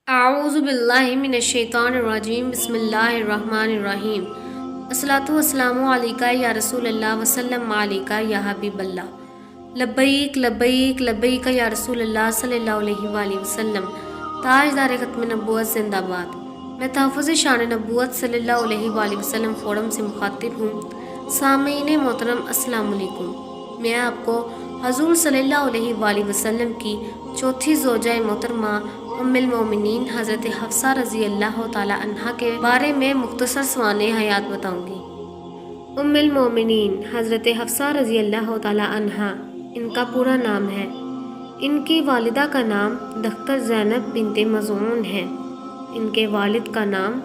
अऊज़ु बिल्लाहि मिनश्शैतानिर्रजीम बिस्मिल्लाहिर्रहमानिर्रहीम। अस्सलातु वस्सलामु अलैका या रसूलल्लाह वसल्लम अलैका या हबीबल्लाह। लब्बैक लब्बैक लब्बैक या रसूलल्लाह सल्लल्लाहु अलैहि वसल्लम। ताजदार ख़त्म नबूवत जिंदाबाद। मैं तहफ़्फ़ुज़ शान नबूवत सल्लल्लाहु अलैहि वसल्लम फ़ोरम से मुखातिब हूँ। सामीन मोहतरम अस्सलाम वालेकुम। मैं आपको हज़ूर सल्लल्लाहु अलैहि वसल्लम की चौथी ज़ौजा मोहतरमा उम्मुल मोमिनीन हज़रत हफ्सा रज़ी अल्लाह ताला अन्हा के बारे में मुख्तसर सवाने हयात बताऊंगी। उम्मुल मोमिनीन हज़रत हफ्सा रज़ी अल्लाह ताला अन्हा इनका पूरा नाम है। इनकी वालिदा का नाम दख्तर ज़ैनब बिनते मज़ऊन है। इनके वालिद का नाम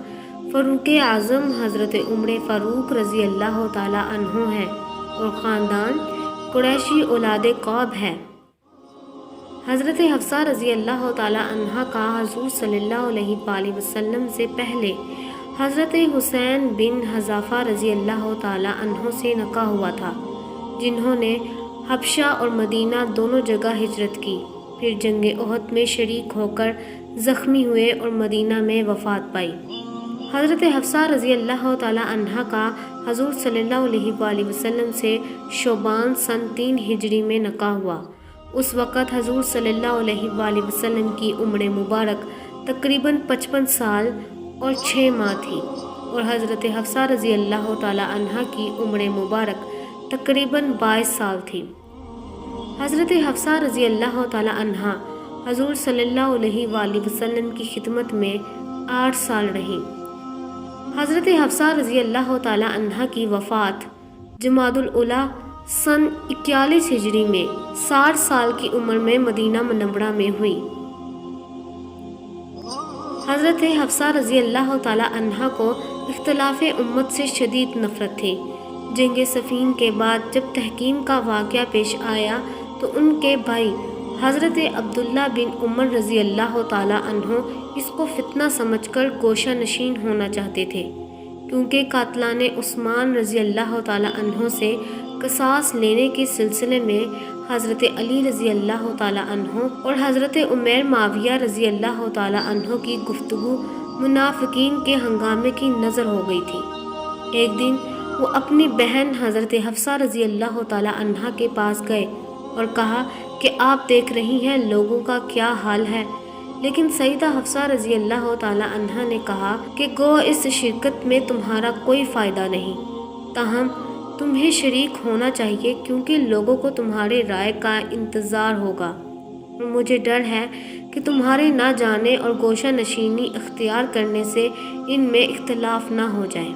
फ़ारूक आज़म हज़रत उमर फ़ारूक रज़ी अल्लाह ताला अन्हु है और ख़ानदान कुरैशी औलाद कौब है। हज़रत हफ्सा रज़ी अल्लाह ताला अन्हा का हज़ूर सल्लल्लाहु अलैहि वसल्लम से पहले हज़रत हुसैन बिन हज़ाफ़ा रज़ी अल्लाह ताला अन्हो से निकाह हुआ था, जिन्होंने हबशा और मदीना दोनों जगह हिजरत की। फिर जंग उहद में शरीक होकर ज़ख्मी हुए और मदीना में वफ़ात पाई। हज़रत हफ्सा रज़ी अल्लाह ताला अन्हा का हज़ूर सल्लल्लाहु अलैहि वसल्लम से शोबान सन 3 हिजरी में निकाह हुआ। उस वक़्त हज़ूर सल्लल्लाहु अलैहि वसल्लम की उम्र मुबारक तकरीबन 55 साल और 6 माह थी और हज़रत हफ्सा रज़ी अल्लाह ताला अन्हा की उम्र मुबारक तकरीबन 22 साल थी। हज़रत हफ्सा रज़ी अल्लाह ताला अन्हा हज़ूर सल्लल्लाहु अलैहि वसल्लम की खिदमत में 8 साल रहीं। हज़रत हफ्सा रज़ी अल्लाह ताला अन्हा की वफ़ात जमादुल उला सन 41 हिजरी में 60 साल की उम्र में मदीना मुनव्वरा में हुई। हज़रत हफ्सा रज़ी अल्लाह ताला अन्हा को इख्तिलाफ़ उम्मत से शदीद नफ़रत थी। जंग सफ़ीन के बाद जब तहकीम का वाक़या पेश आया तो उनके भाई हज़रत अब्दुल्ला बिन उमर रज़ी अल्लाह ताला अन्हो इसको फितना समझकर गोशा नशीन होना चाहते थे, क्योंकि कातलाने उस्मान रज़ी अल्लाह ताला अन्हो से क़सास लेने के सिलसिले में हज़रत अली रज़ी अल्लाह ताला अन्हो और हज़रत उमैर माविया रज़ी अल्लाह ताला अन्हो की गुफ्तगू मुनाफ़िकीन के हंगामे की नज़र हो गई थी। एक दिन वो अपनी बहन हज़रत हफ्सा रज़ी अल्लाह ताला अन्हा के पास गए और कहा कि आप देख रही हैं लोगों का क्या हाल है। लेकिन सईदा हफ्सा रज़ी अल्लाह ताला अन्हा ने कहा कि गो इस शिरकत में तुम्हारा कोई फ़ायदा नहीं, ताहम तुम्हें शरीक होना चाहिए, क्योंकि लोगों को तुम्हारे राय का इंतज़ार होगा और मुझे डर है कि तुम्हारे ना जाने और गोशा नशीनी इख्तियार करने से इनमें इख्तिलाफ ना हो जाए।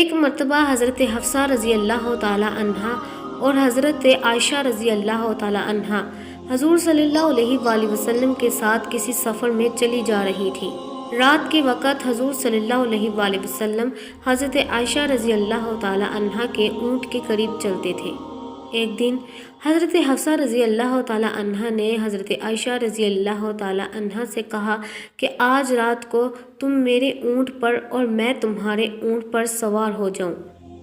एक मरतबा हज़रत हफ्सा रज़ी अल्लाह ताला अन्हा और हज़रत आयशा रज़ी अल्लाह ताला अन्हा हज़ूर सल्लल्लाहु अलैहि वसल्लम के साथ किसी सफ़र में चली जा रही थी। रात के वक़्त हज़ूर सल्लल्लाहु अलैहि वसल्लम हज़रत आयशा रज़ी अल्लाह ताला अन्हा के ऊँट के करीब चलते थे। एक दिन हज़रत हफ्सा रज़ी अल्लाह ताला अन्हा ने हज़रत आयशा रज़ी अल्लाह ताला अन्हा से कहा कि आज रात को तुम मेरे ऊँट पर और मैं तुम्हारे ऊँट पर सवार हो जाऊँ,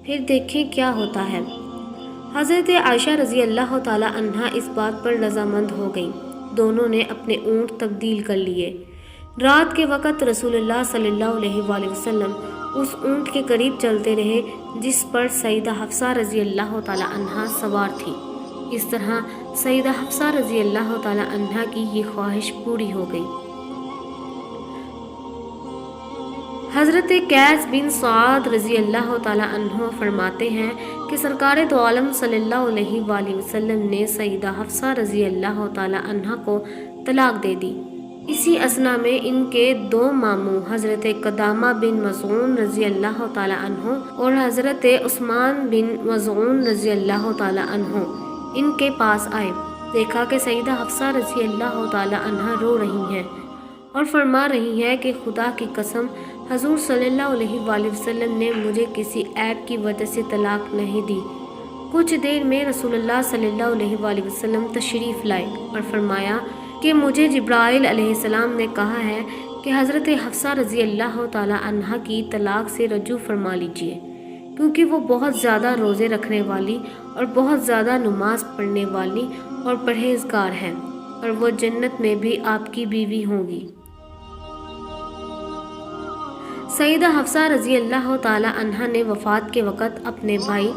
फिर देखें क्या होता है। हज़रत आयशा रज़ी अल्लाह ताला अन्हा इस बात पर रज़ामंद हो गईं। दोनों ने अपने ऊँट तब्दील कर लिए। रात के वक़्त रसूलुल्लाह सल्लल्लाहु अलैहि वसल्लम उस ऊँट के करीब चलते रहे जिस पर सईदा हफ्सा रज़ी अल्लाह ताला अन्हा सवार थी। इस तरह सईदा हफ्सा रज़ी अल्लाह ताला अन्हा की ये ख्वाहिश पूरी हो गई। हज़रत कैस बिन सआद रज़ी अल्लाह ताला अन्हो फरमाते हैं कि सरकार दो आलम सल्लल्लाहु अलैहि वसल्लम ने सईदा हफ्सा रज़ी अल्लाह ताला अन्हा को तलाक दे दी। इसी असना में इनके 2 मामू हज़रत कदामा बिन मज़ऊन रज़ी अल्लाह ताला अन्हो और हज़रत उस्मान बिन मज़ऊन रज़ी अल्लाह ताला अन्हो इनके पास आए। देखा कि सईदा हफ्सा रज़ी अल्लाह ताला अन्हा रो रही हैं और फरमा रही हैं कि खुदा की कसम हज़ूर सल्लल्लाहु अलैहि वसल्लम ने मुझे किसी ऐब की वजह से तलाक नहीं दी। कुछ देर में रसूलुल्लाह सल्लल्लाहु अलैहि वसल्लम तशरीफ़ लाए और फरमाया कि मुझे जिब्राइल अलैहिस्सलाम ने कहा है कि हज़रत हफ्सा रज़ी अल्लाह ताला अन्हा की तलाक से रजू फरमा लीजिए, क्योंकि वो बहुत ज़्यादा रोज़े रखने वाली और बहुत ज़्यादा नमाज पढ़ने वाली और परहेज़गार है। اور وہ جنت میں بھی آپ کی بیوی ہوں گی۔ سیدہ حفصہ رضی اللہ تعالی عنہا نے وفات کے وقت اپنے بھائی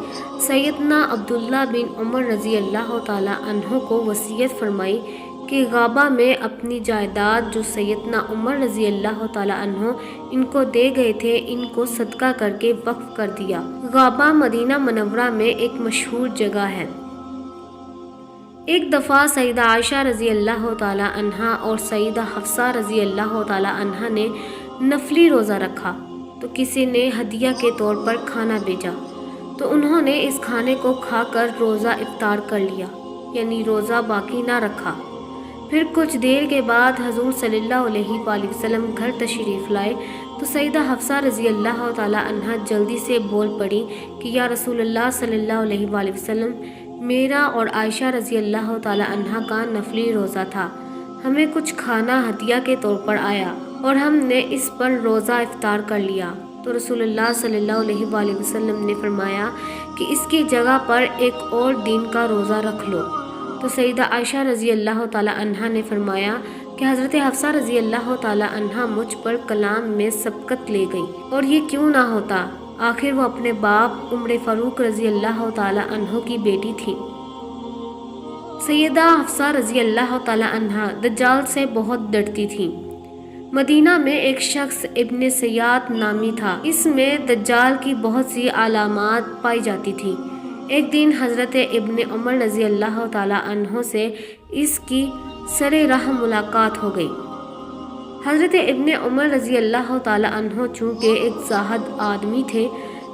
سیدنا عبداللہ بن عمر رضی اللہ تعالی عنہ کو وصیت فرمائی کہ غابہ میں اپنی جائیداد جو سیدنا عمر رضی اللہ تعالی عنہ ان کو دے گئے تھے ان کو صدقہ کر کے وقف کر دیا۔ غابہ مدینہ منورہ میں ایک مشہور جگہ ہے۔ ایک دفعہ سیدہ عائشہ رضی اللہ تعالی عنہا اور سیدہ حفصہ رضی اللہ تعالی عنہا نے نفلی روزہ رکھا تو کسی نے ہدیہ کے طور پر کھانا بھیجا تو انہوں نے اس کھانے کو کھا کر روزہ افطار کر لیا، یعنی روزہ باقی نہ رکھا۔ پھر کچھ دیر کے بعد حضور صلی اللہ علیہ وآلہ وسلم گھر تشریف لائے تو سیدہ حفصہ رضی اللہ تعالی عنہا جلدی سے بول پڑی کہ یا رسول اللہ صلی اللہ علیہ وآلہ وسلم، میرا اور عائشہ رضی اللہ تعالی عنہا کا نفلی روزہ تھا، ہمیں کچھ کھانا ہدیہ کے طور پر آیا اور ہم نے اس پر روزہ افطار کر لیا۔ تو رسول اللہ صلی اللہ علیہ وآلہ وسلم نے فرمایا کہ اس کی جگہ پر ایک اور دن کا روزہ رکھ لو۔ تو سیدہ عائشہ رضی اللہ تعالی عنہا نے فرمایا کہ حضرت حفصہ رضی اللہ تعالی عنہا مجھ پر کلام میں سبقت لے گئی، اور یہ کیوں نہ ہوتا، آخر وہ اپنے باپ عمر فاروق رضی اللہ تعالی عنہ کی بیٹی تھی۔ سیدہ حفصہ رضی اللہ تعالی عنہا دجال سے بہت ڈرتی تھی۔ مدینہ میں ایک شخص ابن سیاد نامی تھا، اس میں دجال کی بہت سی علامات پائی جاتی تھی۔ ایک دن حضرت ابن عمر رضی اللہ تعالی عنہ سے اس کی سر راہ ملاقات ہو گئی۔ حضرت ابن عمر رضی اللہ تعالی عنہ چونکہ ایک زاہد آدمی تھے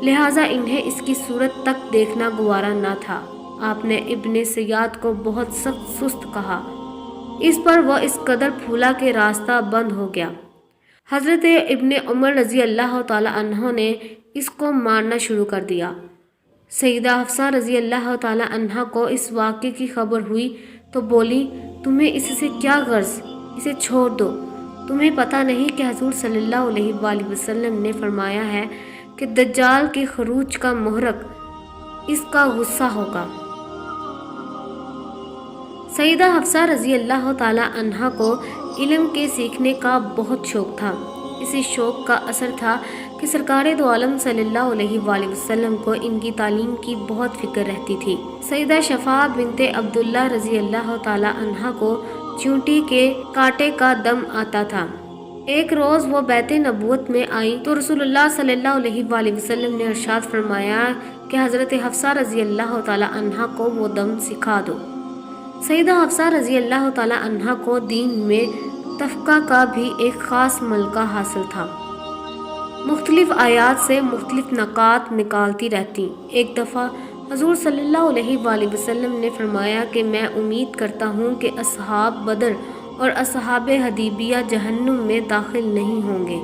لہٰذا انہیں اس کی صورت تک دیکھنا گوارا نہ تھا۔ آپ نے ابن سیاد کو بہت سخت سست کہا، اس پر وہ اس قدر پھولا کہ راستہ بند ہو گیا۔ حضرت ابن عمر رضی اللہ تعالی عنہ نے اس کو مارنا شروع کر دیا۔ سیدہ حفصہ رضی اللہ تعالی عنہا کو اس واقعے کی خبر ہوئی تو بولی، تمہیں اس سے کیا غرض، اسے چھوڑ دو، تمہیں پتہ نہیں کہ حضور صلی اللہ علیہ وآلہ وسلم نے فرمایا ہے کہ دجال کے خروج کا محرک اس کا غصہ ہوگا۔ سیدہ حفصہ رضی اللہ تعالی عنہا کو علم کے سیکھنے کا بہت شوق تھا۔ اسی شوق کا اثر تھا کہ سرکار دو عالم صلی اللہ علیہ وآلہ وسلم کو ان کی تعلیم کی بہت فکر رہتی تھی۔ سیدہ شفاء بنت عبداللہ رضی اللہ تعالی عنہا کو چیونٹی کے کانٹے کا دم آتا تھا۔ ایک روز وہ بیت نبوت میں آئیں تو رسول اللہ صلی اللہ علیہ وآلہ وسلم نے ارشاد فرمایا کہ حضرت حفصہ رضی اللہ تعالی عنہا کو وہ دم سکھا دو۔ سیدہ حفصہ رضی اللہ تعالی عنہا کو دین میں تفقہ کا بھی ایک خاص ملکہ حاصل تھا، مختلف آیات سے مختلف نکات نکالتی رہتی۔ ایک دفعہ حضور صلی اللہ علیہ وآلہ وسلم نے فرمایا کہ میں امید کرتا ہوں کہ اصحاب بدر اور اصحاب حدیبیہ جہنم میں داخل نہیں ہوں گے۔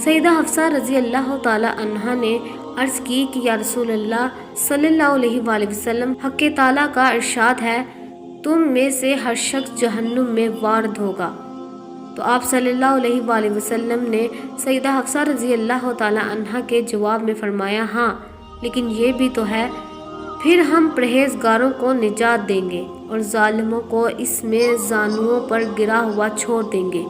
سیدہ حفصہ رضی اللہ تعالی عنہا نے عرض کی کہ یا رسول اللہ صلی اللہ علیہ وآلہ وسلم، حق تعالیٰ کا ارشاد ہے تم میں سے ہر شخص جہنم میں وارد ہوگا۔ تو آپ صلی اللہ علیہ وآلہ وسلم نے سیدہ حفصہ رضی اللہ تعالی عنہا کے جواب میں فرمایا، ہاں لیکن یہ بھی تو ہے، پھر ہم پرہیزگاروں کو نجات دیں گے اور ظالموں کو اس میں زانوؤں پر گرا ہوا چھوڑ دیں گے۔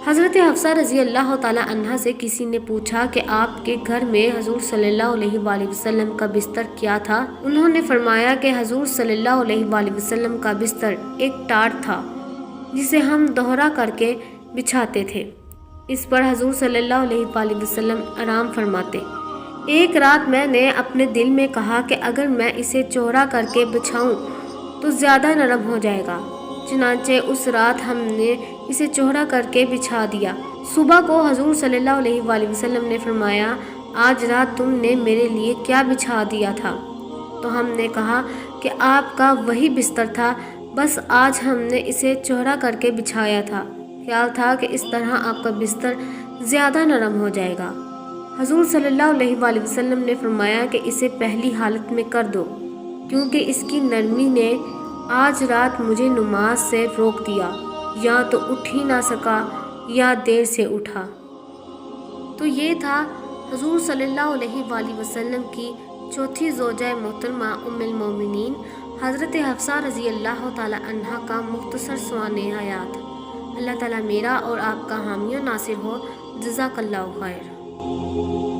حضرت حفصہ رضی اللہ تعالی عنہا سے کسی نے پوچھا کہ آپ کے گھر میں حضور صلی اللہ علیہ وآلہ وسلم کا بستر کیا تھا؟ انہوں نے فرمایا کہ حضور صلی اللہ علیہ وآلہ وسلم کا بستر ایک ٹاٹ تھا جسے ہم دوہرا کر کے بچھاتے تھے، اس پر حضور صلی اللہ علیہ وآلہ وسلم آرام فرماتے۔ ایک رات میں نے اپنے دل میں کہا کہ اگر میں اسے چوڑا کر کے بچھاؤں تو زیادہ نرم ہو جائے گا، چنانچہ اس رات ہم نے اسے چوڑا کر کے بچھا دیا۔ صبح کو حضور صلی اللہ علیہ وآلہ وسلم نے فرمایا، آج رات تم نے میرے لیے کیا بچھا دیا تھا؟ تو ہم نے کہا کہ آپ کا وہی بستر تھا، بس آج ہم نے اسے چوڑا کر کے بچھایا تھا، خیال تھا کہ اس طرح آپ کا بستر زیادہ نرم ہو جائے گا۔ حضور صلی اللہ علیہ وآلہ وسلم نے فرمایا کہ اسے پہلی حالت میں کر دو، کیونکہ اس کی نرمی نے آج رات مجھے نماز سے روک دیا، یا تو اٹھ ہی نہ سکا یا دیر سے اٹھا۔ تو یہ تھا حضور صلی اللہ علیہ وآلہ وسلم کی چوتھی زوجہ محترمہ ام المومنین حضرت حفصہ رضی اللہ تعالی عنہ کا مختصر سوانح حیات۔ اللہ تعالیٰ میرا اور آپ کا حامی و ناصر ہو۔ جزاک اللہ خیر۔